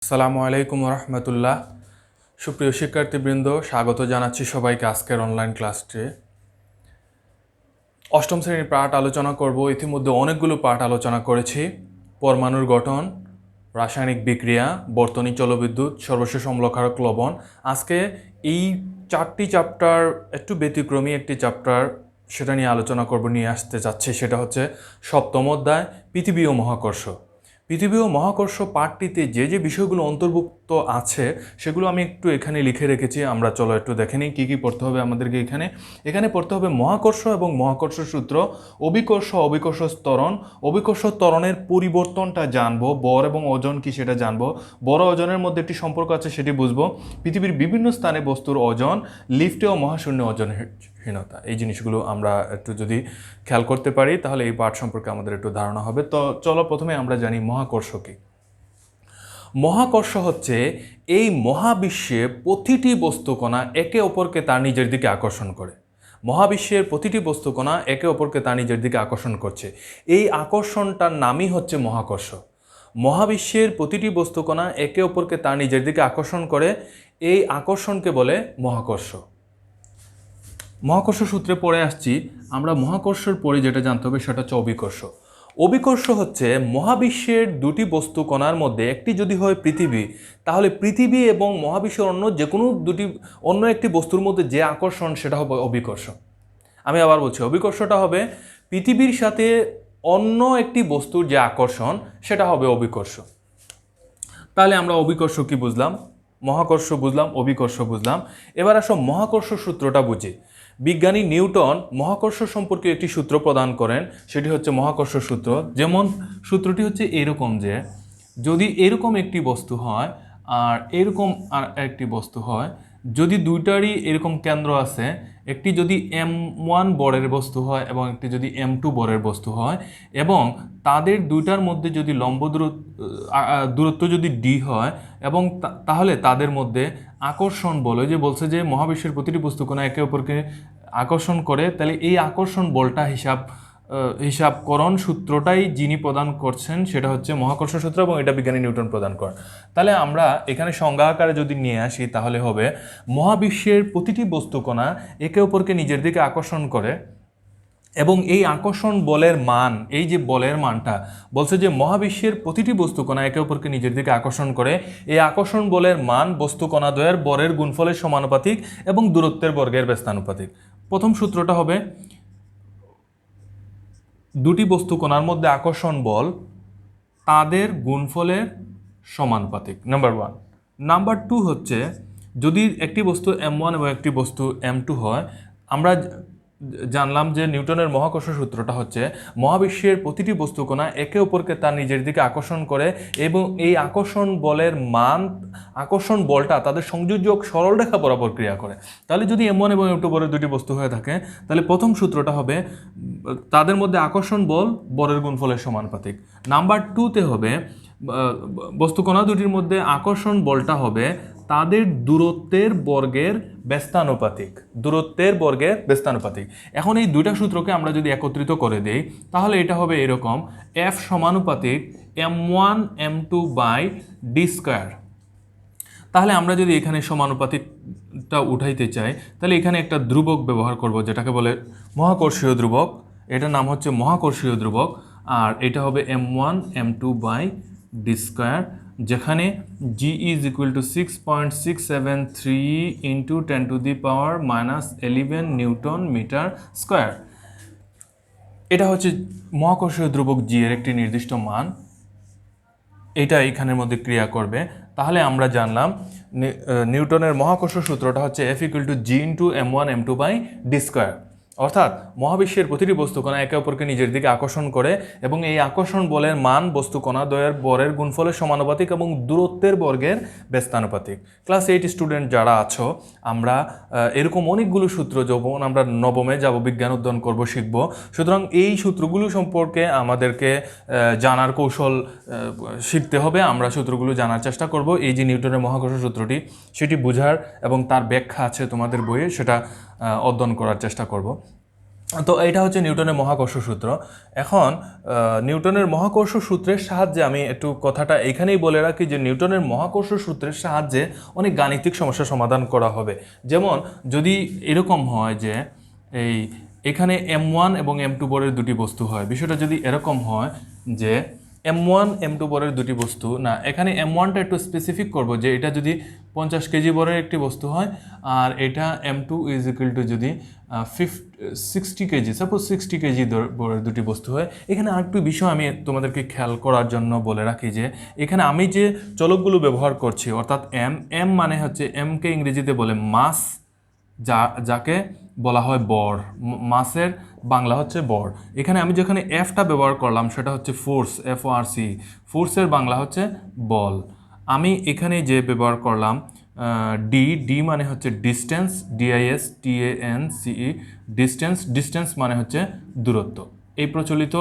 আসসালামু আলাইকুম রহমতুল্লাহ। সুপ্রিয় শিক্ষার্থীবৃন্দ, স্বাগত জানাচ্ছি সবাইকে আজকের অনলাইন ক্লাসে। অষ্টম শ্রেণীর পাঠ আলোচনা করব। ইতিমধ্যে অনেকগুলো পাঠ আলোচনা করেছি। পরমাণুর গঠন, রাসায়নিক বিক্রিয়া, বর্তনী, জলবিদ্যুৎ, সর্বশেষ অম্লক্ষারক লবণ। আজকে এই চারটি চ্যাপ্টার একটু ব্যতিক্রমী একটি চ্যাপ্টার, সেটা নিয়ে আলোচনা করব, নিয়ে আসতে যাচ্ছি। সেটা হচ্ছে সপ্তম অধ্যায়, পৃথিবী ও মহাকর্ষ। পৃথিবী ও মহাকর্ষ পাঠটিতে যে যে বিষয়গুলো অন্তর্ভুক্ত আছে সেগুলো আমি একটু এখানে লিখে রেখেছি। আমরা চলো একটু দেখে নিই কী কী পড়তে হবে আমাদেরকে। এখানে পড়তে হবে মহাকর্ষ এবং মহাকর্ষ সূত্র, অভিকর্ষ, অভিকর্ষ ত্বরণ, অভিকর্ষ ত্বরণের পরিবর্তনটা জানবো, বর এবং ওজন কি সেটা জানবো, বড় ওজনের মধ্যে একটি সম্পর্ক আছে সেটি বুঝবো, পৃথিবীর বিভিন্ন স্থানে বস্তুর ওজন, লিফটে ও মহাশূন্যে ওজনহীনতা। এই জিনিসগুলো আমরা একটু যদি খেয়াল করতে পারি তাহলে এই পাঠ সম্পর্কে আমাদের একটু ধারণা হবে। তো চলো প্রথমে আমরা জানি মহাকর্ষ কি। মহাকর্ষ হচ্ছে এই মহাবিশ্বে প্রতিটি বস্তুকণা একে অপরকে তার নিজের দিকে আকর্ষণ করে। মহাবিশ্বের প্রতিটি বস্তুকণা একে অপরকে তার নিজের দিকে আকর্ষণ করছে। এই আকর্ষণটার নামই হচ্ছে মহাকর্ষ। মহাবিশ্বের প্রতিটি বস্তুকণা একে অপরকে তার নিজের দিকে আকর্ষণ করে, এই আকর্ষণকে বলে মহাকর্ষ। মহাকর্ষ সূত্রে পড়ে আসছি আমরা। মহাকর্ষের পরে যেটা জানতে হবে সেটা হচ্ছে অভিকর্ষ। অভিকর্ষ হচ্ছে মহাবিশ্বের দুটি বস্তু কণার মধ্যে একটি যদি হয় পৃথিবী, তাহলে পৃথিবী এবং মহাবিশ্বের অন্য যে কোনো অন্য একটি বস্তুর মধ্যে যে আকর্ষণ সেটা হবে অভিকর্ষ। আমি আবার বলছি, অভিকর্ষটা হবে পৃথিবীর সাথে অন্য একটি বস্তুর যে আকর্ষণ সেটা হবে অভিকর্ষ। তাহলে আমরা অভিকর্ষ কি বুঝলাম, মহাকর্ষ বুঝলাম, অভিকর্ষ বুঝলাম। এবার আসো মহাকর্ষ সূত্রটা বুঝি। বিজ্ঞানী নিউটন মহাকর্ষ সম্পর্কে একটি সূত্র প্রদান করেন, সেটি হচ্ছে মহাকর্ষ সূত্র। যেমন সূত্রটি হচ্ছে এরকম যে যদি এরকম একটি বস্তু হয় আর এরকম আর একটি বস্তু হয়, যদি দুইটারই এরকম কেন্দ্র আছে, একটি যদি m1 বরের বস্তু হয় এবং একটি যদি m2 বরের বস্তু হয়, এবং তাদের দুইটার মধ্যে যদি লম্ব দূরত্ব যদি d হয়, এবং তাহলে তাদের মধ্যে আকর্ষণ বলে যে বলছে যে মহাবিশ্বের প্রতিটি বস্তুকণা একে অপরকে আকর্ষণ করে, তাহলে এই আকর্ষণ বলটা হিসাবকরণ সূত্রটাই যিনি প্রদান করছেন সেটা হচ্ছে মহাকর্ষ সূত্র, এবং এটা বিজ্ঞানী নিউটন প্রদান করেন। তাহলে আমরা এখানে সংজ্ঞা আকারে যদি নিয়ে আসি তাহলে হবে মহাবিশ্বের প্রতিটি বস্তুকণা একে অপরকে নিজের দিকে আকর্ষণ করে, এবং এই আকর্ষণ বলের মান, এই যে বলের মানটা বলছে যে মহাবিশ্বের প্রতিটি বস্তুকণা একে অপরকে নিজের দিকে আকর্ষণ করে, এই আকর্ষণ বলের মান বস্তুকণাদ্বয়ের বরের গুণফলের সমানুপাতিক এবং দূরত্বের বর্গের ব্যস্তানুপাতিক। প্রথম সূত্রটা হবে দুটি বস্তুকণার মধ্যে আকর্ষণ বল তাদের গুণফলের সমানুপাতিক, নাম্বার 1। নাম্বার 2 হচ্ছে যদি একটি বস্তু m1 এবং একটি বস্তু m2 হয়, আমরা জানলাম যে নিউটনের মহাকর্ষ সূত্রটা হচ্ছে মহাবিশ্বের প্রতিটি বস্তুকণা একে অপরকে তার নিজের দিকে আকর্ষণ করে, এবং এই আকর্ষণ বলের মান, আকর্ষণ বলটা তাদের সংযোজক সরলরেখা বরাবর ক্রিয়া করে। তাহলে যদি m1 এবং m2 বরের দুটি বস্তু হয়ে থাকে, তাহলে প্রথম সূত্রটা হবে তাদের মধ্যে আকর্ষণ বল বরের গুণফলের সমানুপাতিক। নাম্বার 2তে হবে বস্তুকণা দুটির মধ্যে আকর্ষণ বলটা হবে তাদের দূরত্বের বর্গের ব্যস্তানুপাতিক, দূরত্বের বর্গের ব্যস্তানুপাতিক। এখন এই দুইটা সূত্রকে আমরা যদি একত্রিত করে দেই তাহলে এটা হবে এরকম, F সমানুপাতিক m1 m2 by d square. তাহলে আমরা যদি এখানে সমানুপাতিকটা উঠাইতে চাই তাহলে এখানে একটা ধ্রুবক ব্যবহার করব যেটাকে বলে মহাকর্ষীয় ধ্রুবক। এটার নাম হচ্ছে মহাকর্ষীয় ধ্রুবক, আর এটা হবে m1 m2 by d square, যেখানে g is equal to 6.673 into 10 to the power minus 11 newton metre square. এটা হচ্ছে মহাকর্ষীয় ধ্রুবক g এর একটি নির্দিষ্ট মান, এটা এইখানের মধ্যে ক্রিয়া করবে। তাহলে আমরা জানলাম নিউটনের মহাকর্ষ সূত্রটা হচ্ছে F equal to g into m1 m2 by d square. অর্থাৎ মহাবিশ্বের প্রতিটি বস্তুকণা একে অপরকে নিজের দিকে আকর্ষণ করে, এবং এই আকর্ষণ বলের মান বস্তুকণা দ্বয়ের বরের গুণফলের সমানুপাতিক এবং দূরত্বের বর্গের ব্যস্তানুপাতিক। ক্লাস 8 স্টুডেন্ট যারা আছো, আমরা এরকম অনেকগুলো সূত্র যখন আমরা নবমে যাব, বিজ্ঞান অধ্যয়ন করব, শিখব। সুতরাং এই সূত্রগুলো সম্পর্কে আমাদেরকে জানার কৌশল শিখতে হবে। আমরা সূত্রগুলো জানার চেষ্টা করব। এই যে নিউটনের মহাকর্ষ সূত্রটি সেটি বোঝার এবং তার ব্যাখ্যা আছে তোমাদের বইয়ে, সেটা অধ্যয়ন করার চেষ্টা করব। তো এটা হচ্ছে নিউটনের মহাকর্ষ সূত্র। এখন নিউটনের মহাকর্ষ সূত্রের সাহায্যে আমি একটু কথাটা এখানেই বলে রাখি যে নিউটনের মহাকর্ষ সূত্রের সাহায্যে অনেক গাণিতিক সমস্যা সমাধান করা হবে। যেমন যদি এরকম হয় যে এখানে M1 এবং M2 বরের দুটি বস্তু হয়, বিষয়টা যদি এরকম হয় যে M1 M2 বরের দুটি বস্তু, না এখানে M1টা একটু স্পেসিফিক করব যে এটা যদি 50 কেজি বরের একটি বস্তু হয় আর এটা M2 ইজ ইকুয়াল টু যদি 60 কেজি, সাপোজ 60 কেজি বরের দুটি বস্তু হয়। এখানে আরেকটু বিষয় আমি তোমাদেরকে খেয়াল করার জন্য বলে রাখি যে এখানে আমি যে চলকগুলো ব্যবহার করছি অর্থাৎ M মানে হচ্ছে কে ইংরেজিতে বলে মাস, যাকে বলা হয় বর, মাসের বাংলা হচ্ছে বর। এখানে আমি যেখানে এফটা ব্যবহার করলাম সেটা হচ্ছে ফোর্স, FORC, ফোর্সের বাংলা হচ্ছে বল। আমি এখানে যে ব্যবহার করলাম ডি মানে হচ্ছে ডিস্টেন্স, DISTANCE, ডিস্টেন্স মানে হচ্ছে দূরত্ব। এই প্রচলিত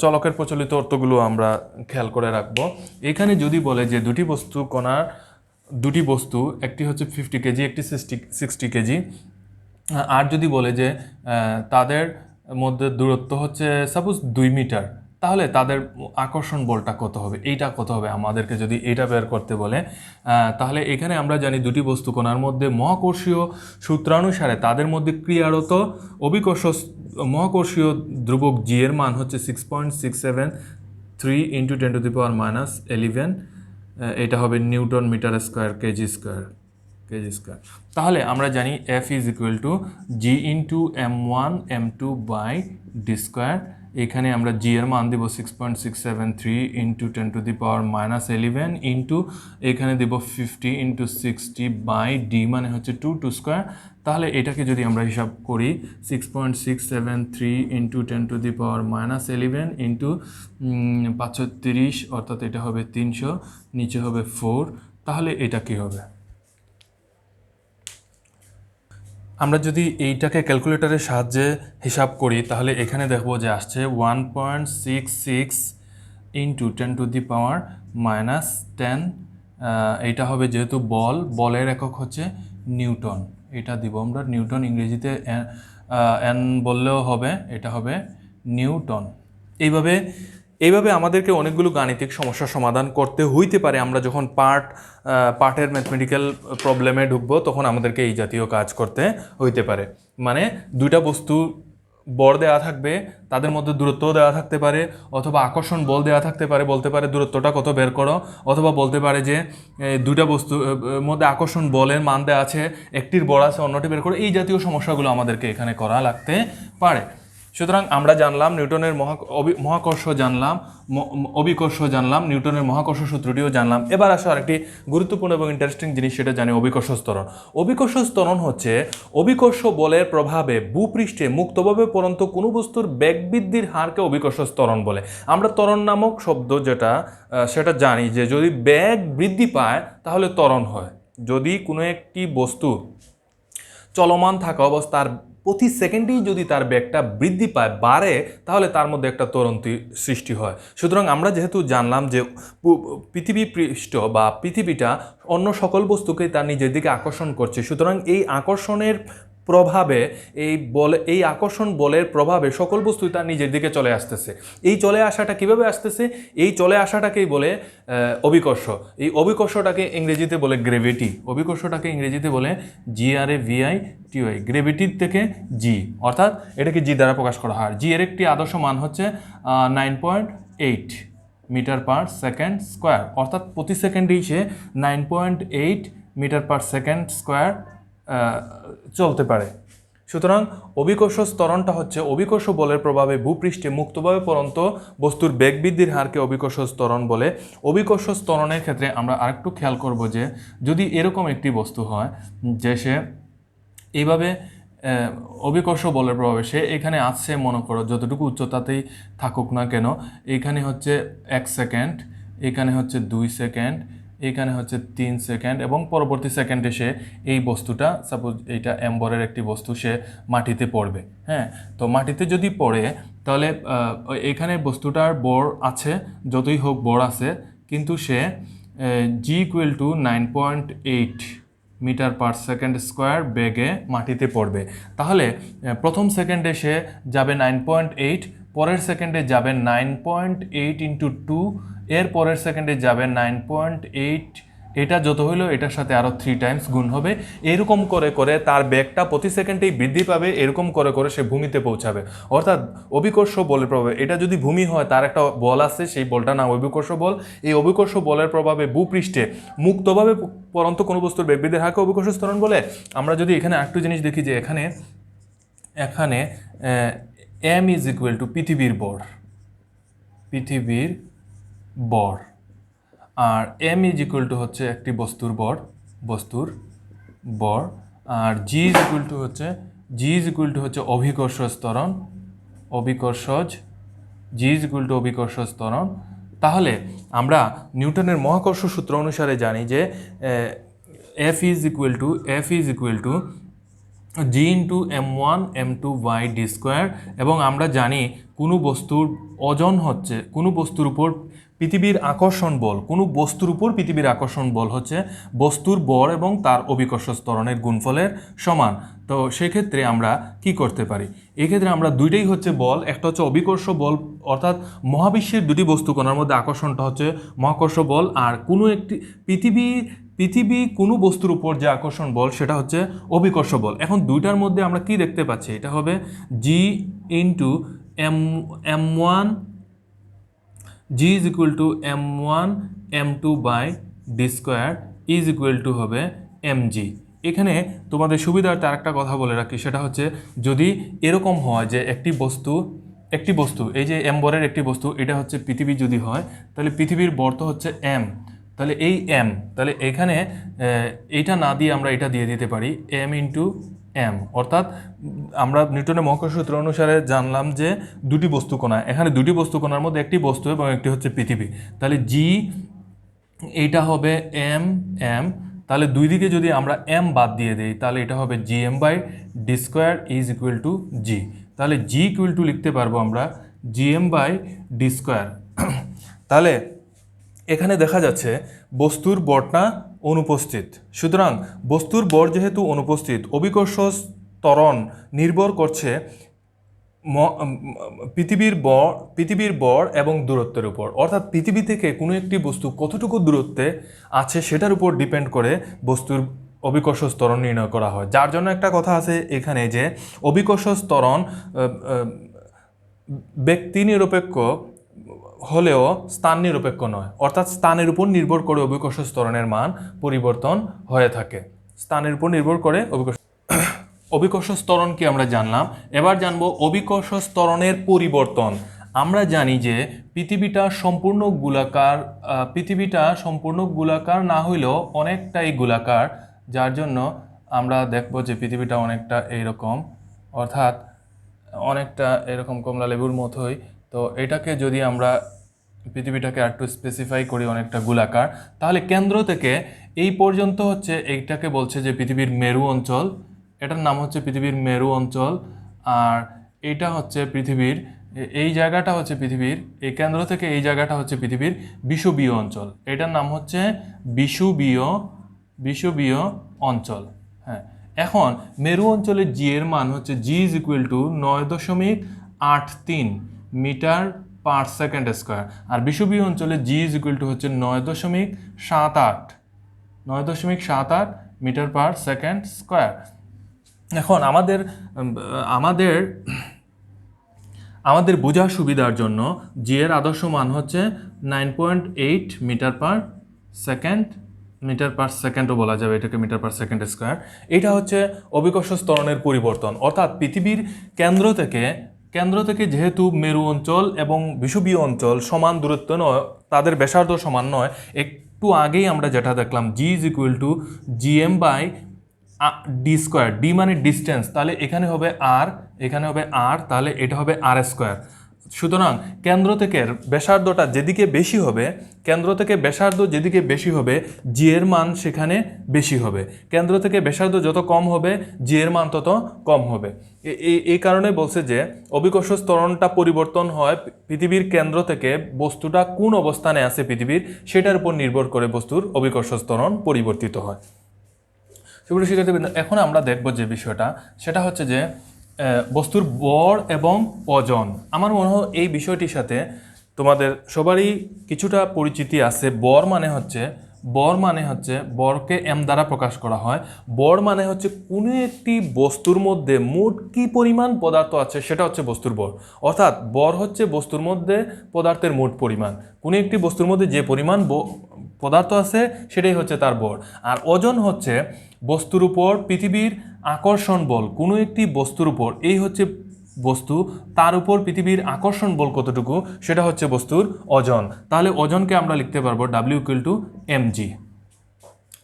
চলকের প্রচলিত অর্থগুলো আমরা খেয়াল করে রাখবো। এখানে যদি বলে যে দুটি বস্তু একটি হচ্ছে 50 কেজি, একটি 60 কেজি, আর যদি বলে যে তাদের মধ্যে দূরত্ব হচ্ছে সাপোজ 2 মিটার, তাহলে তাদের আকর্ষণ বলটা কত হবে, এইটা কত হবে, আমাদেরকে যদি এইটা বের করতে বলে তাহলে এখানে আমরা জানি দুটি বস্তু কণার মধ্যে মহাকর্ষীয় সূত্রানুসারে তাদের মধ্যে ক্রিয়ারত মহাকর্ষীয় ধ্রুবক জি এর মান হচ্ছে 6.673 × 10⁻11, এটা হবে newton metre square kg square. তাহলে আমরা জানি F is equal to G into M1 M2 by D square. এখানে আমরা জি এর মান দেব 6.673 × 10⁻11 ইন্টু এখানে দেব 50 × 60 বাই ডি মানে হচ্ছে 2 স্কোয়ার। তাহলে এটাকে যদি আমরা হিসাব করি 6.673 × 10⁻11 ইন্টু 530, অর্থাৎ এটা হবে 300, নিচে হবে 4। তাহলে এটা কি হবে? আমরা যদি এইটাকে ক্যালকুলেটরের সাহায্যে হিসাব করি তাহলে এখানে দেখব যে আসছে 1.66 × 10⁻10। এইটা হবে যেহেতু বলের একক হচ্ছে নিউটন, এটা দিব আমরা নিউটন, ইংরেজিতে এন বললেও হবে, এটা হবে নিউটন। এইভাবে আমাদেরকে অনেকগুলো গাণিতিক সমস্যার সমাধান করতে হইতে পারে। আমরা যখন পার্টের ম্যাথমেটিক্যাল প্রবলেমে ঢুকবো তখন আমাদেরকে এই জাতীয় কাজ করতে হইতে পারে। মানে দুইটা বস্তু বর দেওয়া থাকবে, তাদের মধ্যে দূরত্বও দেওয়া থাকতে পারে, অথবা আকর্ষণ বল দেওয়া থাকতে পারে, বলতে পারে দূরত্বটা কত বের করো, অথবা বলতে পারে যে দুইটা বস্তুর মধ্যে আকর্ষণ বলের মান দেওয়া আছে, একটির বড় আছে অন্যটি বের করো। এই জাতীয় সমস্যাগুলো আমাদেরকে এখানে করা লাগতে পারে। সুতরাং আমরা জানলাম নিউটনের মহাকর্ষ জানলাম, অভিকর্ষ জানলাম, নিউটনের মহাকর্ষ সূত্রটিও জানলাম। এবার আসো আরেকটি গুরুত্বপূর্ণ এবং ইন্টারেস্টিং জিনিস, সেটা জানি অভিকর্ষ ত্বরণ। অভিকর্ষ ত্বরণ হচ্ছে অভিকর্ষ বলের প্রভাবে ভূপৃষ্ঠে মুক্তভাবে পড়ন্ত কোনো বস্তুর বেগ বৃদ্ধির হারকে অভিকর্ষ ত্বরণ বলে। আমরা ত্বরণ নামক শব্দ সেটা জানি যে যদি বেগ বৃদ্ধি পায় তাহলে ত্বরণ হয়। যদি কোনো একটি বস্তু চলমান থাকা অবস্থার প্রতি সেকেন্ডেই যদি তার বেগটা বৃদ্ধি পায়, বাড়ে, তাহলে তার মধ্যে একটা ত্বরণটি সৃষ্টি হয়। সুতরাং আমরা যেহেতু জানলাম যে পৃথিবী পৃষ্ঠ বা পৃথিবীটা অন্য সকল বস্তুকে তার নিজের দিকে আকর্ষণ করছে, সুতরাং এই আকর্ষণের প্রভাবে এই আকর্ষণ বলের প্রভাবে সকল বস্তুই তার নিজের দিকে চলে আসতেছে। এই চলে আসাটা কিভাবে আসতেছে? এই চলে আসাটাকেই বলে অভিকর্ষ। এই অভিকর্ষটাকে ইংরেজিতে বলে গ্রেভিটি। অভিকর্ষটাকে ইংরেজিতে বলে GRAVITY, গ্রেভিটির থেকে জি, অর্থাৎ এটাকে জি দ্বারা প্রকাশ করা হয়। জি এর একটি আদর্শ মান হচ্ছে 9.8 মিটার পার সেকেন্ড স্কোয়ার, অর্থাৎ প্রতি সেকেন্ডেই সে 9.8 মিটার পার সেকেন্ড স্কোয়ার চলতে পারে। সুতরাং অভিকর্ষ ত্বরণটা হচ্ছে অভিকর্ষ বলের প্রভাবে ভূপৃষ্ঠে মুক্তভাবে পড়ন্ত বস্তুর বেগ বৃদ্ধির হারকে অভিকর্ষ ত্বরণ বলে। অভিকর্ষ ত্বরণের ক্ষেত্রে আমরা আরেকটু খেয়াল করব যে যদি এরকম একটি বস্তু হয় যে সে এইভাবে অভিকর্ষ বলের প্রভাবে সে এখানে আসছে, মনে করো যতটুকু উচ্চতাতেই থাকুক না কেন, এখানে হচ্ছে 1 সেকেন্ড, এখানে হচ্ছে 2 সেকেন্ড, এখানে হচ্ছে 3 সেকেন্ড, এবং পরবর্তী সেকেন্ডে সে এই বস্তুটা, সাপোজ এইটা এম্বরের একটি বস্তু, সে মাটিতে পড়বে। হ্যাঁ, তো মাটিতে যদি পড়ে তাহলে এখানে বস্তুটার বর আছে, যতই হোক বর আছে, কিন্তু সে G = 9.8 metre per second square বেগে মাটিতে পড়বে। তাহলে প্রথম সেকেন্ডে সে যাবে 9.8, পরের সেকেন্ডে যাবে 9.8 ইন্টু 2, এর পরের সেকেন্ডে যাবে 9.8, এটা যত হইলো এটার সাথে আরও 3 টাইমস গুণ হবে। এরকম করে করে তার বেগটা প্রতি সেকেন্ডেই বৃদ্ধি পাবে, এরকম করে করে সে ভূমিতে পৌঁছাবে। অর্থাৎ অভিকর্ষ বলের প্রভাবে, এটা যদি ভূমি হয় তার একটা বল আছে, সেই বলটার নাম অভিকর্ষ বল। এই অভিকর্ষ বলের প্রভাবে ভূপৃষ্ঠে মুক্তভাবে পরন্ত কোনো বস্তুর বেগ বৃদ্ধির হারকে অভিকর্ষ ত্বরণ বলে। আমরা যদি এখানে আরেকটু জিনিস দেখি যে এখানে এম ইজ ইকুয়াল টু পৃথিবীর বর, আর এম ইজ ইকুয়াল টু হচ্ছে একটি বস্তুর বর, আর জি ইজ ইকুয়াল টু হচ্ছে অভিকর্ষজ ত্বরণ, জি ইজ ইকুয়াল টু অভিকর্ষজ ত্বরণ। তাহলে আমরা নিউটনের মহাকর্ষ সূত্র অনুসারে জানি যে F is equal to G into m1 m2 y d square. এবং আমরা জানি কোনো বস্তুর ওজন হচ্ছে কোনো বস্তুর উপর পৃথিবীর আকর্ষণ বল হচ্ছে বস্তুর ভর এবং তার অভিকর্ষ ত্বরণের গুণফলের সমান। তো সেক্ষেত্রে আমরা কি করতে পারি, এক্ষেত্রে আমরা দুইটাই হচ্ছে বল, একটা হচ্ছে অভিকর্ষ বল, অর্থাৎ মহাবিশ্বের দুটি বস্তু কণার মধ্যে আকর্ষণটা হচ্ছে মহাকর্ষ বল, আর কোনো একটি পৃথিবী কোনো বস্তুর উপর যে আকর্ষণ বল সেটা হচ্ছে অভিকর্ষ বল। এখন দুইটার মধ্যে আমরা কি দেখতে পাচ্ছি, এটা হবে G into m1, G is equal to m1 m2 by D square is equal to হবে mg। এখানে তোমাদের সুবিধার্থে আরেকটা কথা বলে রাখি, সেটা হচ্ছে যদি এরকম হয় যে একটি বস্তু এই যে m বরের একটি বস্তু, এটা হচ্ছে পৃথিবী যদি হয়, তাহলে পৃথিবীর বর তো হচ্ছে m, তাহলে এই m, তাহলে এখানে এইটা না দিয়ে আমরা এটা দিয়ে দিতে পারি m ইন্টু m। অর্থাৎ আমরা নিউটনের মহাকর্ষ সূত্র অনুসারে জানলাম যে দুটি বস্তু কণা, এখানে দুটি বস্তু কণার মধ্যে একটি বস্তু এবং একটি হচ্ছে পৃথিবী, তাহলে জি এইটা হবে m, তাহলে দুই দিকে যদি আমরা m বাদ দিয়ে দেই তাহলে এটা হবে gm by D square is equal to G. তাহলে জি ইকুয়াল টু লিখতে পারবো আমরা gm বাই ডি স্কোয়ার। তাহলে এখানে দেখা যাচ্ছে বস্তুর বরটা অনুপস্থিত, সুতরাং বস্তুর বর যেহেতু অনুপস্থিত, অভিকর্ষ ত্বরণ নির্ভর করছে পৃথিবীর বর এবং দূরত্বের উপর। অর্থাৎ পৃথিবী থেকে কোনো একটি বস্তু কতটুকু দূরত্বে আছে সেটার উপর ডিপেন্ড করে বস্তুর অভিকর্ষ ত্বরণ নির্ণয় করা হয়। যার জন্য একটা কথা আছে এখানে যে অভিকর্ষ ত্বরণ ব্যক্তি নিরপেক্ষ হলেও স্থান নিরপেক্ষ নয়, অর্থাৎ স্থানের উপর নির্ভর করে অভিকর্ষ ত্বরণের মান পরিবর্তন হয়ে থাকে। স্থানের উপর নির্ভর করে অভিকর্ষ ত্বরণ কি আমরা জানলাম। এবার জানবো অভিকর্ষ ত্বরণের পরিবর্তন। আমরা জানি যে পৃথিবীটা সম্পূর্ণ গোলাকার না হইলেও অনেকটাই গোলাকার, যার জন্য আমরা দেখব যে পৃথিবীটা অনেকটা এইরকম, অর্থাৎ অনেকটা এরকম কমলা লেবুর মতোই। তো এটাকে যদি আমরা পৃথিবীটাকে একটু স্পেসিফাই করি অনেকটা গোলাকার, তাহলে কেন্দ্র থেকে এই পর্যন্ত হচ্ছে এইটাকে বলছে যে পৃথিবীর মেরু অঞ্চল, এটার নাম হচ্ছে পৃথিবীর মেরু অঞ্চল। আর এইটা হচ্ছে পৃথিবীর, এই জায়গাটা হচ্ছে পৃথিবীর, এই কেন্দ্র থেকে এই জায়গাটা হচ্ছে পৃথিবীর বিষুবীয় অঞ্চল, এটার নাম হচ্ছে বিষুবীয় অঞ্চল। হ্যাঁ, এখন মেরু অঞ্চলের জি এর মান হচ্ছে G is equal to 9.83 metre per second square, আর বিষুবীয় অঞ্চলে জি ইজ ইকুয়াল টু হচ্ছে 9.78 মিটার পার সেকেন্ড স্কোয়ার। এখন আমাদের বোঝার সুবিধার জন্য জি এর আদর্শ মান হচ্ছে 9.8 মিটার পার সেকেন্ডও বলা যাবে এটাকে, মিটার পার সেকেন্ড স্কোয়ার। এটা হচ্ছে অভিকর্ষ ত্বরণের পরিবর্তন। অর্থাৎ পৃথিবীর কেন্দ্র থেকে যেহেতু মেরু অঞ্চল এবং বিষুবীয় অঞ্চল সমান দূরত্ব নয়, তাদের ব্যাসার্ধ সমান নয়, একটু আগেই আমরা যেটা দেখলাম G is equal to GM by D square, D মানে ডিস্টেন্স, তাহলে এখানে হবে আর, তাহলে এটা হবে আর স্কোয়ার। সুতরাং কেন্দ্র থেকে ব্যাসার্ধটা যেদিকে বেশি হবে জি এর মান সেখানে বেশি হবে, কেন্দ্র থেকে ব্যাসার্ধ যত কম হবে জি এর মান তত কম হবে। এই কারণে বলছে যে অভিকর্ষ ত্বরণটা পরিবর্তন হয় পৃথিবীর কেন্দ্র থেকে বস্তুটা কোন অবস্থানে আছে পৃথিবীর, সেটার উপর নির্ভর করে বস্তুর অভিকর্ষ ত্বরণ পরিবর্তিত হয়। সুপ্রিয় শিক্ষার্থীবৃন্দ, এখন আমরা দেখব যে বিষয়টা, সেটা হচ্ছে যে বস্তুর ভর এবং ওজন। আমার মনে হয় এই বিষয়টির সাথে তোমাদের সবারই কিছুটা পরিচিতি আছে। ভর মানে হচ্ছে ভরকে এম দ্বারা প্রকাশ করা হয়। ভর মানে হচ্ছে কোনো একটি বস্তুর মধ্যে মোট কি পরিমাণ পদার্থ আছে সেটা হচ্ছে বস্তুর ভর। অর্থাৎ ভর হচ্ছে বস্তুর মধ্যে পদার্থের মোট পরিমাণ। কোনো একটি বস্তুর মধ্যে যে পরিমাণ পদার্থ আছে সেটাই হচ্ছে তার ভর। আর ওজন হচ্ছে বস্তুর উপর পৃথিবীর আকর্ষণ বল। কোনো একটি বস্তুর উপর, এই হচ্ছে বস্তু, তার উপর পৃথিবীর আকর্ষণ বল কতটুকু সেটা হচ্ছে বস্তুর ওজন। তাহলে ওজনকে আমরা লিখতে পারবো W=mg।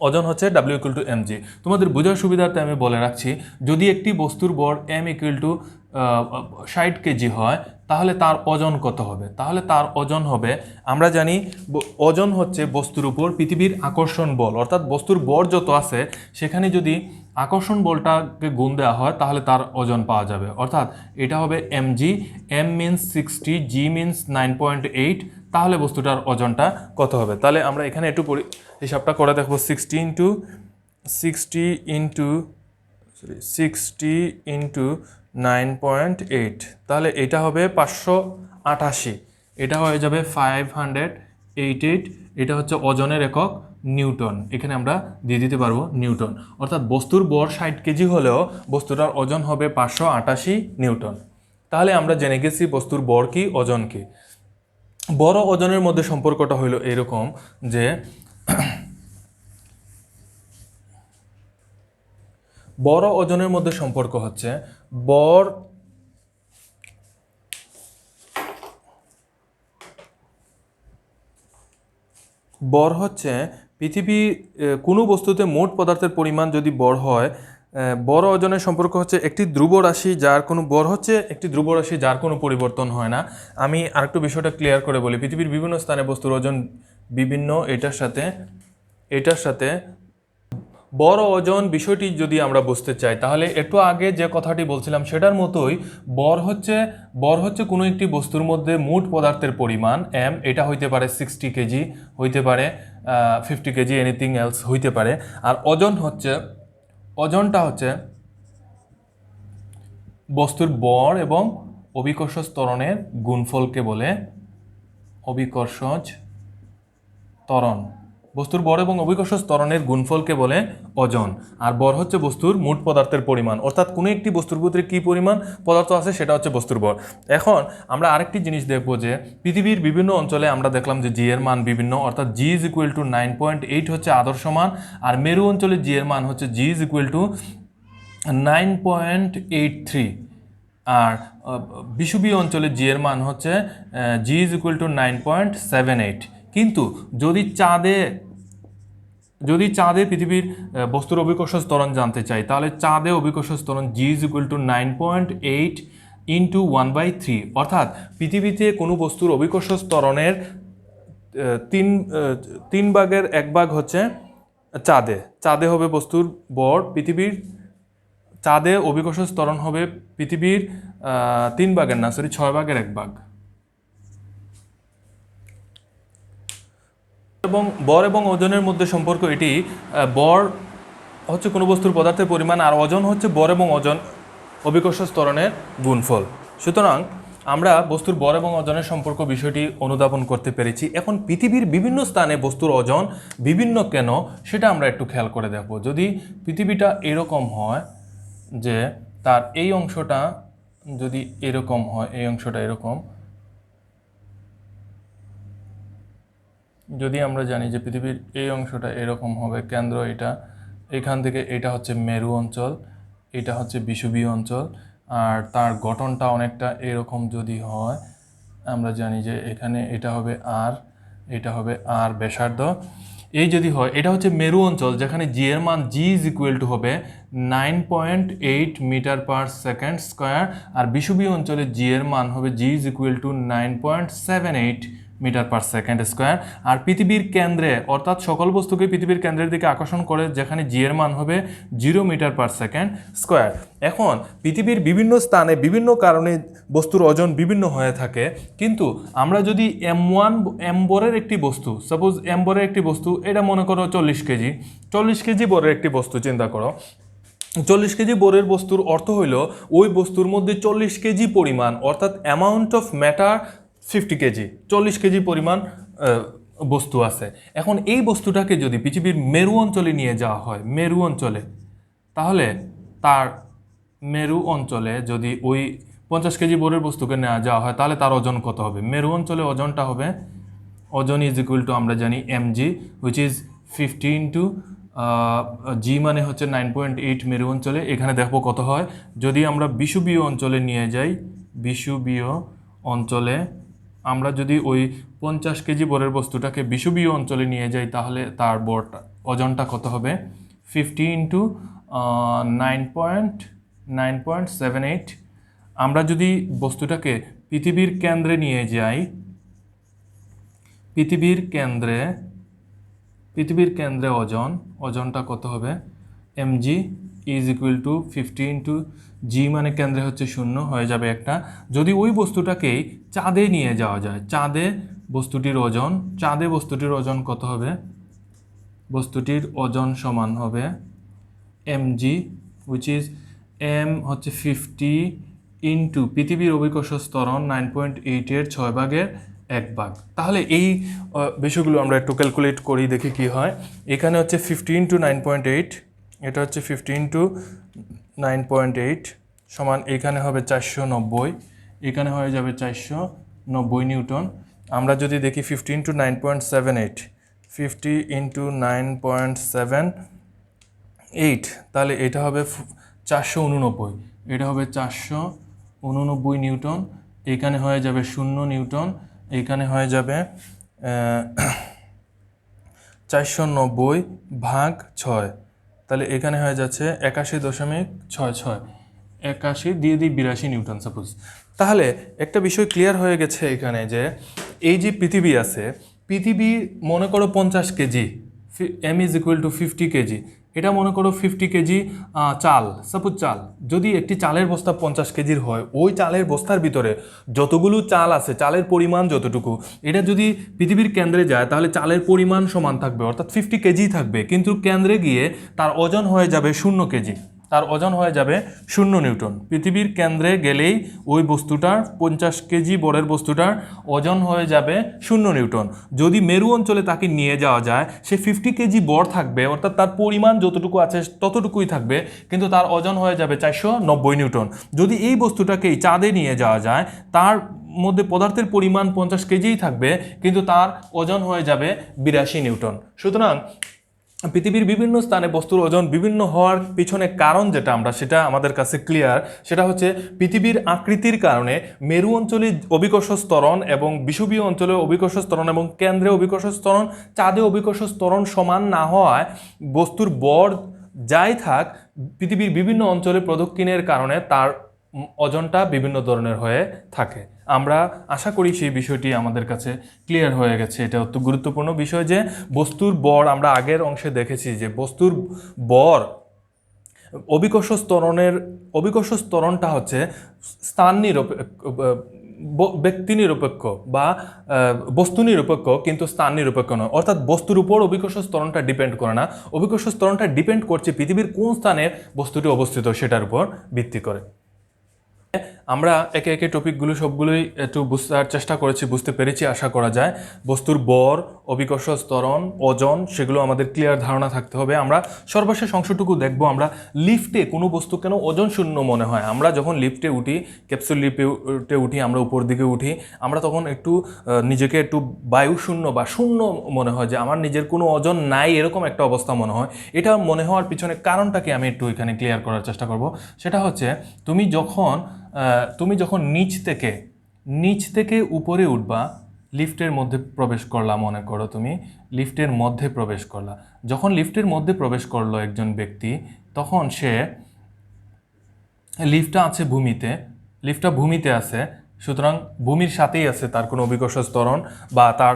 ওজন হচ্ছে W=mg। তোমাদের বোঝার সুবিধার্থে আমি বলে রাখছি, যদি একটি বস্তুর ভর M=60 কেজি হয় তাহলে তার ওজন কত হবে? তাহলে তার ওজন হবে, আমরা জানি ওজন হচ্ছে বস্তুর উপর পৃথিবীর আকর্ষণ বল, অর্থাৎ বস্তুর ভর যত আছে সেখানে যদি আকর্ষণ বলটাকে গুণ দেওয়া হয় তাহলে তার ওজন পাওয়া যাবে। অর্থাৎ এটা হবে mg, m means 60, g means 9.8, তাহলে বস্তুটার ওজনটা কত হবে? তাহলে আমরা এখানে একটু হিসাবটা করে দেখবো। 60 ইন্টু 9.8, তাহলে এটা হবে 588, এটা হয়ে যাবে 588। এটা হচ্ছে ওজনের একক নিউটন, এখানে আমরা দিয়ে দিতে পারবো নিউটন। অর্থাৎ বস্তুর ভর 60 কেজি হলেও বস্তুটার ওজন হবে 588 নিউটন। তাহলে আমরা জেনে গেছি বস্তুর ভর কি, ওজন কি। বড় ওজনের মধ্যে সম্পর্কটা হইল এরকম যে বড় ওজনের মধ্যে সম্পর্ক হচ্ছে ভর হচ্ছে পৃথিবী কোনো বস্তুতে মোট পদার্থের পরিমাণ যদি ভর হয়, বড় ওজনের সম্পর্ক হচ্ছে একটি ধ্রুব রাশি যার কোনো ভর হচ্ছে একটি ধ্রুব রাশি যার কোনো পরিবর্তন হয় না। আমি আরেকটু বিষয়টা ক্লিয়ার করে বলি। পৃথিবীর বিভিন্ন স্থানে বস্তুর ওজন বিভিন্ন, এটার সাথে বড় ওজন বিষয়টি যদি আমরা বুঝতে চাই তাহলে একটু আগে যে কথাটি বলছিলাম সেটার মতোই ভর হচ্ছে কোনো একটি বস্তুর মধ্যে মোট পদার্থের পরিমাণ m। এটা হইতে পারে 60 কেজি, হইতে পারে 50 কেজি, এনিথিং এলস হইতে পারে। আর ওজনটা হচ্ছে বস্তুর ভর এবং অভিকর্ষজ ত্বরণের গুণফলকে বলে অভিকর্ষজ ত্বরণ। বস্তুর ভর এবং অভিকর্ষজ ত্বরণের গুণফলকে বলে ওজন। আর ভর হচ্ছে বস্তুর মোট পদার্থের পরিমাণ, অর্থাৎ কোনো একটি বস্তুর ভিতরে কী পরিমাণ পদার্থ আছে সেটা হচ্ছে বস্তুর ভর। এখন আমরা আরেকটি জিনিস দেখব যে পৃথিবীর বিভিন্ন অঞ্চলে আমরা দেখলাম যে জি এর মান বিভিন্ন, অর্থাৎ G=9.8 হচ্ছে আদর্শ মান। আর মেরু অঞ্চলে জি এর মান হচ্ছে G=9.83। আর বিষুবীয় অঞ্চলে জি এর মান হচ্ছে G=9.78। কিন্তু যদি চাঁদে পৃথিবীর বস্তুর অভিকর্ষজ ত্বরণ জানতে চাই তাহলে চাঁদে অভিকর্ষজ ত্বরণ G=9.8 ইন্টু 1/3। অর্থাৎ পৃথিবীতে কোনো বস্তুর অভিকর্ষজ ত্বরণের 3 ভাগের 1 ভাগ হচ্ছে চাঁদে হবে বস্তুর ভর। চাঁদে অভিকর্ষজ ত্বরণ হবে পৃথিবীর 6 ভাগের 1 ভাগ। এবং ভর এবং ওজনের মধ্যে সম্পর্ক এটি, ভর হচ্ছে কোনো বস্তুর পদার্থের পরিমাণ আর ওজন হচ্ছে ভর এবং ওজন অভিকর্ষজ ত্বরণের গুণফল। সুতরাং আমরা বস্তুর ভর এবং ওজনের সম্পর্ক বিষয়টি অনুধাবন করতে পেরেছি। এখন পৃথিবীর বিভিন্ন স্থানে বস্তুর ওজন বিভিন্ন কেন সেটা আমরা একটু খেয়াল করে দেখব। যদি পৃথিবীটা এরকম হয় যে তার এই অংশটা যদি এরকম হয়, এই অংশটা এরকম, যদি আমরা জানি যে পৃথিবীর এই অংশটা এরকম হবে, কেন্দ্র এটা, এখান থেকে এটা হচ্ছে মেরু অঞ্চল, এটা হচ্ছে বিষুবীয় অঞ্চল, আর তার গঠনটা অনেকটা এরকম যদি হয়, আমরা জানি যে এখানে এটা হবে আর, এটা হবে আর ব্যাসার্ধ। এই যদি হয়, এটা হচ্ছে মেরু অঞ্চল যেখানে জি এর মান G= হবে 9.8 মিটার পার সেকেন্ড স্কোয়ার। আর বিষুবীয় অঞ্চলে জি এর মান হবে G= 9.78 metre per second square. আর পৃথিবীর কেন্দ্রে অর্থাৎ সকল বস্তুকে পৃথিবীর কেন্দ্রের দিকে আকর্ষণ করে যেখানে জি এর মান হবে 0 মিটার পার সেকেন্ড স্কোয়ার। এখন পৃথিবীর বিভিন্ন স্থানে বিভিন্ন কারণে বস্তুর ওজন বিভিন্ন হয়ে থাকে, কিন্তু আমরা যদি এম বরের একটি বস্তু, সাপোজ এম বরের একটি বস্তু, এটা মনে করো 40 কেজি বরের একটি বস্তু চিন্তা করো। 40 কেজি বরের বস্তুর অর্থ হইল ওই বস্তুর মধ্যে 40 কেজি পরিমাণ, অর্থাৎ amount of matter 50 KG, 40 KG পরিমাণ বস্তু আছে। এখন এই বস্তুটাকে যদি পৃথিবীর মেরু অঞ্চলে নিয়ে যাওয়া হয়, মেরু অঞ্চলে, তাহলে তার মেরু অঞ্চলে যদি ওই 50 কেজি বরের বস্তুকে নেওয়া যাওয়া হয় তাহলে তার ওজন কত হবে? মেরু অঞ্চলে ওজনটা হবে, ওজন ইজ ইকুয়াল টু আমরা জানি mg, which is 50 into G মানে হচ্ছে 9.8 মেরু অঞ্চলে। এখানে দেখবো কত হয়। যদি আমরা বিষুবীয় অঞ্চলে নিয়ে যাই, বিষুবীয় অঞ্চলে আমরা যদি ওই 50 কেজি বরের বস্তুটাকে বিষুবীয় অঞ্চলে নিয়ে যাই তাহলে তার বরটা ওজনটা কত হবে? 50 ইন্টু 9.78। আমরা যদি বস্তুটাকে পৃথিবীর কেন্দ্রে নিয়ে যাই, পৃথিবীর কেন্দ্রে ওজনটা কত হবে? mg is equal to 50 into G মানে কেন্দ্রে হচ্ছে 0, হয়ে যাবে একটা। যদি ওই বস্তুটাকেই চাঁদে নিয়ে যাওয়া যায়, চাঁদে বস্তুটির ওজন কত হবে? বস্তুটির ওজন সমান হবে mg, হুইচ ইজ m হচ্ছে 50 ইন্টু পৃথিবীর অভিকর্ষ ত্বরণ 9.8 এর 6/1 তাহলে এই বিষয়গুলো আমরা একটু ক্যালকুলেট করি, দেখি কি হয়। এখানে হচ্ছে 50 ইন্টু 9.8, এটা হচ্ছে 50 ইন্টু 9.8 সমান, এখানে হবে 490, এখানে হয়ে যাবে 490 নিউটন। আমরা যদি দেখি 50 ইন্টু 9.78, 50 ইন্টু 9.78, তাহলে এটা হবে 489, এটা হবে 489 নিউটন। এখানে হয়ে যাবে 0 নিউটন, এখানে হয়ে যাবে 490 ভাগ 6, তাহলে এখানে হয়ে যাচ্ছে 81.66, 81 দিয়ে 82 নিউটন সাপোজ। তাহলে একটা বিষয় ক্লিয়ার হয়ে গেছে এখানে যে এই যে পৃথিবী আছে, পৃথিবী মনে করো 50 KG, m is equal to 50 KG, এটা মনে করো 50 কেজি চাল, সাপোজ চাল। যদি একটি চালের বস্তা 50 কেজির হয়, ওই চালের বস্তার ভিতরে যতগুলো চাল আছে, চালের পরিমাণ যতটুকু, এটা যদি পৃথিবীর কেন্দ্রে যায় তাহলে চালের পরিমাণ সমান থাকবে, অর্থাৎ 50 কেজি থাকবে, কিন্তু কেন্দ্রে গিয়ে তার ওজন হয়ে যাবে 0 কেজি, তার ওজন হয়ে যাবে 0 নিউটন। পৃথিবীর কেন্দ্রে গেলেই ওই বস্তুটার 50 কেজি বরের বস্তুটার ওজন হয়ে যাবে 0 নিউটন। যদি মেরু অঞ্চলে তাকে নিয়ে যাওয়া যায়, সে 50 কেজি বর থাকবে, অর্থাৎ তার পরিমাণ যতটুকু আছে ততটুকুই থাকবে, কিন্তু তার ওজন হয়ে যাবে 490 নিউটন। যদি এই বস্তুটাকেই চাঁদে নিয়ে যাওয়া যায়, তার মধ্যে পদার্থের পরিমাণ 50 কেজিই থাকবে, কিন্তু তার ওজন হয়ে যাবে 82 নিউটন। সুতরাং পৃথিবীর বিভিন্ন স্থানে বস্তুর ওজন বিভিন্ন হওয়ার পিছনে কারণ সেটা আমাদের কাছে ক্লিয়ার। সেটা হচ্ছে পৃথিবীর আকৃতির কারণে মেরু অঞ্চলে অভিকর্ষ ত্বরণ এবং বিষুবীয় অঞ্চলে অভিকর্ষ ত্বরণ এবং কেন্দ্রে অভিকর্ষ ত্বরণ, চাঁদে অভিকর্ষ ত্বরণ সমান না হওয়ায় বস্তুর বর যাই থাক, পৃথিবীর বিভিন্ন অঞ্চলে প্রদক্ষিণের কারণে তার ওজনটা বিভিন্ন ধরনের হয়ে থাকে। আমরা আশা করি সেই বিষয়টি আমাদের কাছে ক্লিয়ার হয়ে গেছে। এটা অত্যন্ত গুরুত্বপূর্ণ বিষয় যে বস্তুর বর, আমরা আগের অংশে দেখেছি যে বস্তুর বর অভিকর্ষ ত্বরণটা হচ্ছে স্থান নিরপেক্ষ, ব্যক্তি নিরপেক্ষ বা বস্তু নিরপেক্ষ, কিন্তু স্থান নিরপেক্ষ নয়। অর্থাৎ বস্তুর উপর অভিকর্ষ ত্বরণটা ডিপেন্ড করে না, অভিকর্ষ ত্বরণটা ডিপেন্ড করছে পৃথিবীর কোন স্থানে বস্তুটি অবস্থিত সেটার উপর ভিত্তি করে। আমরা একে একে টপিকগুলো সবগুলোই একটু বুঝার চেষ্টা করেছি, বুঝতে পেরেছি আশা করা যায়। বস্তুর বর, অভিকর্ষ ত্বরণ, ওজন, সেগুলো আমাদের ক্লিয়ার ধারণা থাকতে হবে। আমরা সর্বশেষ অংশটুকু দেখব, আমরা লিফটে কোনো বস্তু কেন ওজন শূন্য মনে হয়। আমরা যখন লিফটে উঠি, ক্যাপসুল লিফটে উঠি, আমরা উপর দিকে উঠি, আমরা তখন একটু নিজেকে একটু বায়ু শূন্য বা শূন্য মনে হয়, যে আমার নিজের কোনো ওজন নাই, এরকম একটা অবস্থা মনে হয়। এটা মনে হওয়ার পিছনে কারণটাকে আমি একটু এখানে ক্লিয়ার করার চেষ্টা করব। সেটা হচ্ছে তুমি যখন নিচ থেকে উপরে উঠবা, লিফটের মধ্যে প্রবেশ করলা, মনে করো তুমি লিফটের মধ্যে প্রবেশ করলা। যখন লিফটের মধ্যে প্রবেশ করলো একজন ব্যক্তি, তখন সে লিফটটা ভূমিতে আছে, সুতরাং ভূমির সাথেই আছে তার কোনো অভিকর্ষজ ত্বরণ বা তার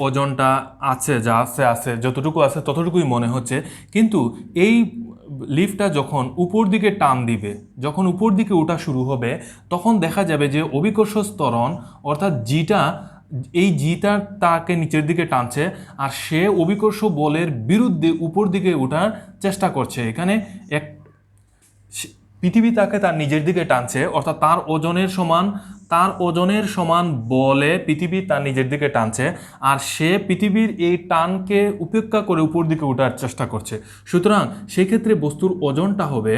ওজনটা আছে, যা আছে যতটুকু আছে ততটুকুই মনে হচ্ছে। কিন্তু এই লিফটটা যখন উপর দিকে টান দিবে, যখন উপর দিকে ওঠা শুরু হবে, তখন দেখা যাবে যে অভিকর্ষজ ত্বরণ অর্থাৎ এই জিটা তাকে নিচের দিকে টানছে আর সে অভিকর্ষ বলের বিরুদ্ধে উপর দিকে ওঠার চেষ্টা করছে। এখানে এক পৃথিবী তাকে তার নিজের দিকে টানছে, অর্থাৎ তার ওজনের সমান বলে পৃথিবী তার নিজের দিকে টানছে আর সে পৃথিবীর এই টানকে উপেক্ষা করে উপর দিকে ওঠার চেষ্টা করছে। সুতরাং সেক্ষেত্রে বস্তুর ওজনটা হবে,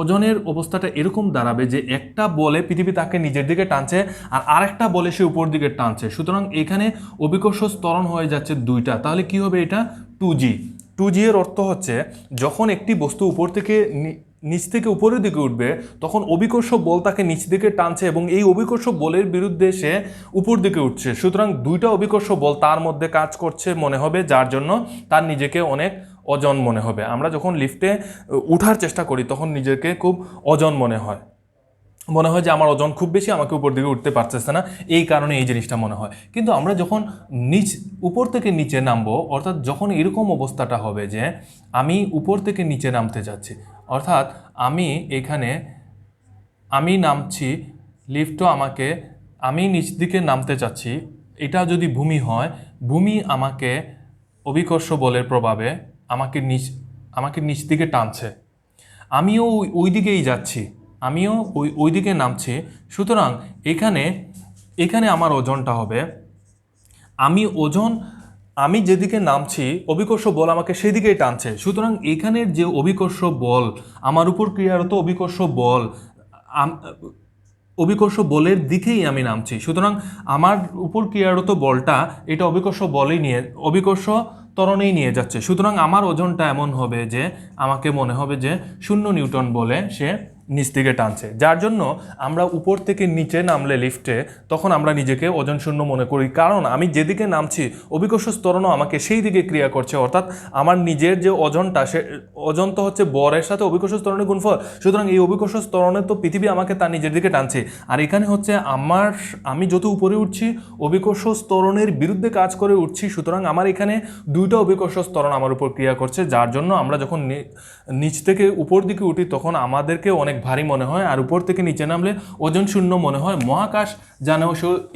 ওজনের অবস্থাটা এরকম দাঁড়াবে যে একটা বলে পৃথিবী তাকে নিজের দিকে টানছে আর আরেকটা বলে সে উপর দিকে টানছে। সুতরাং এখানে অভিকর্ষজ ত্বরণ হয়ে যাচ্ছে দুইটা। তাহলে কি হবে? এটা 2G। 2G এর অর্থ হচ্ছে যখন একটি বস্তু উপর থেকে নিচ থেকে উপরের দিকে উঠবে তখন অভিকর্ষ বল তাকে নিচ দিকে টানছে এবং এই অভিকর্ষ বলের বিরুদ্ধে সে উপর দিকে উঠছে। সুতরাং দুইটা অভিকর্ষ বল তার মধ্যে কাজ করছে মনে হবে, যার জন্য তার নিজেকে অনেক ওজন মনে হবে। আমরা যখন লিফটে উঠার চেষ্টা করি তখন নিজেকে খুব ওজন মনে হয় যে আমার ওজন খুব বেশি, আমাকে উপর দিকে উঠতে পারতেছে না, এই কারণে এই জিনিসটা মনে হয়। কিন্তু আমরা যখন উপর থেকে নিচে নামবো, অর্থাৎ যখন এরকম অবস্থাটা হবে যে আমি উপর থেকে নিচে নামতে যাচ্ছি, অর্থাৎ আমি নামছি, লিফটও আমি নিচ দিকে নামতে চাচ্ছি, এটা যদি ভূমি হয়, ভূমি আমাকে অভিকর্ষ বলের প্রভাবে আমাকে নিচ দিকে টানছে, আমিও ওই দিকেই যাচ্ছি, আমিও ওই দিকে নামছি। সুতরাং এখানে আমার ওজনটা হবে, আমি যেদিকে নামছি অভিকর্ষ বল আমাকে সেদিকেই টানছে। সুতরাং এখানের যে অভিকর্ষ বল, আমার উপর ক্রিয়ারত অভিকর্ষ বলের দিকেই আমি নামছি। সুতরাং আমার উপর ক্রিয়ারত বলটা এটা অভিকর্ষ ত্বরণেই নিয়ে যাচ্ছে। সুতরাং আমার ওজনটা এমন হবে যে আমাকে মনে হবে যে 0 নিউটন বলে সে নিচ দিকে টানছে। যার জন্য আমরা উপর থেকে নিচে নামলে লিফটে তখন আমরা নিজেকে ওজন শূন্য মনে করি, কারণ আমি যেদিকে নামছি অভিকর্ষ ত্বরণও আমাকে সেই দিকে ক্রিয়া করছে। অর্থাৎ আমার নিজের যে ওজনটা, সে ওজন তো হচ্ছে বরের সাথে অভিকর্ষ ত্বরণের গুণফল। সুতরাং এই অভিকর্ষ ত্বরণে তো পৃথিবী আমাকে তার নিজের দিকে টানছে, আর এখানে হচ্ছে আমি যত উপরে উঠছি অভিকর্ষ ত্বরণের বিরুদ্ধে কাজ করে উঠছি। সুতরাং আমার এখানে দুইটা অভিকর্ষ ত্বরণ আমার উপর ক্রিয়া করছে, যার জন্য আমরা যখন নিচ থেকে উপর দিকে উঠি তখন আমাদেরকে অনেক ভারী মনে হয় আর উপর থেকে নিচে নামলে ওজন শূন্য মনে হয়। মহাকাশ জানেও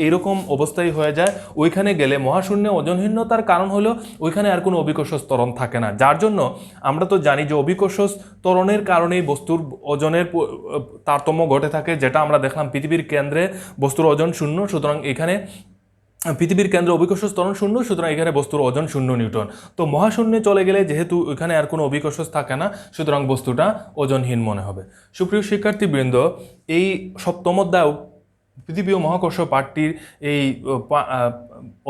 এরকম অবস্থায় হয়ে যায়। ওইখানে গেলে মহাশূন্যে ওজনহীনতার কারণ হলো ওইখানে আর কোনো অভিকর্ষ ত্বরণ থাকে না, যার জন্য আমরা তো জানি যে অভিকর্ষ ত্বরণের কারণেই বস্তুর ওজনের তারতম্য ঘটে থাকে, যেটা আমরা দেখলাম পৃথিবীর কেন্দ্রে বস্তুর ওজন 0। সুতরাং এখানে পৃথিবীর কেন্দ্রে অভিকর্ষ ত্বরণ 0, সুতরাং এখানে বস্তুর ওজন 0 নিউটন। তো মহাশূন্যে চলে গেলে যেহেতু এখানে আর কোনো অভিকর্ষ থাকে না, সুতরাং বস্তুটা ওজনহীন মনে হবে। সুপ্রিয় শিক্ষার্থীবৃন্দ, এই সপ্তম অধ্যায় পৃথিবী ও মহাকর্ষ পাঠটির এই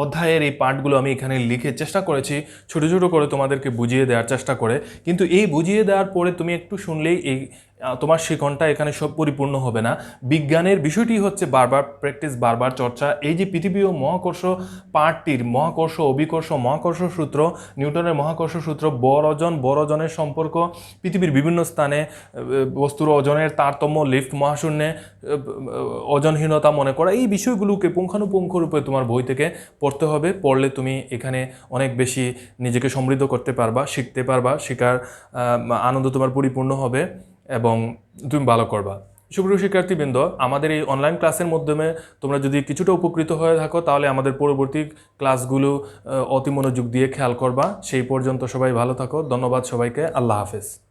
অধ্যায়ের এই পাঠগুলো আমি এখানে লিখে চেষ্টা করেছি ছোট ছোট করে তোমাদেরকে বুঝিয়ে দেওয়ার চেষ্টা করে। কিন্তু এই বুঝিয়ে দেওয়ার পরে তুমি একটু শুনলেই তোমার শিখনটা এখানে সব পরিপূর্ণ হবে না। বিজ্ঞানের বিষয়টি হচ্ছে বারবার প্র্যাকটিস, বারবার চর্চা। এই যে পৃথিবী ও মহাকর্ষ পাঠটির মহাকর্ষ, অভিকর্ষ, মহাকর্ষ সূত্র, নিউটনের মহাকর্ষ সূত্র, বর ওজনের সম্পর্ক, পৃথিবীর বিভিন্ন স্থানে বস্তুর ওজনের তারতম্য, লিফট, মহাশূন্যে ওজনহীনতা মনে করা, এই বিষয়গুলোকে পুঙ্খানুপুঙ্খ রূপে তোমার বই থেকে পড়তে হবে। পড়লে তুমি এখানে অনেক বেশি নিজেকে সমৃদ্ধ করতে পারবা, শিখতে পারবা, শেখার আনন্দ তোমার পরিপূর্ণ হবে এবং তুমি ভালো করবা। সুপ্রিয় শিক্ষার্থীবৃন্দ, আমাদের এই অনলাইন ক্লাসের মাধ্যমে তোমরা যদি কিছুটা উপকৃত হয়ে থাকো তাহলে আমাদের পরবর্তী ক্লাসগুলো অতি মনোযোগ দিয়ে খেয়াল করবা। সেই পর্যন্ত সবাই ভালো থাকো। ধন্যবাদ সবাইকে। আল্লাহ হাফেজ।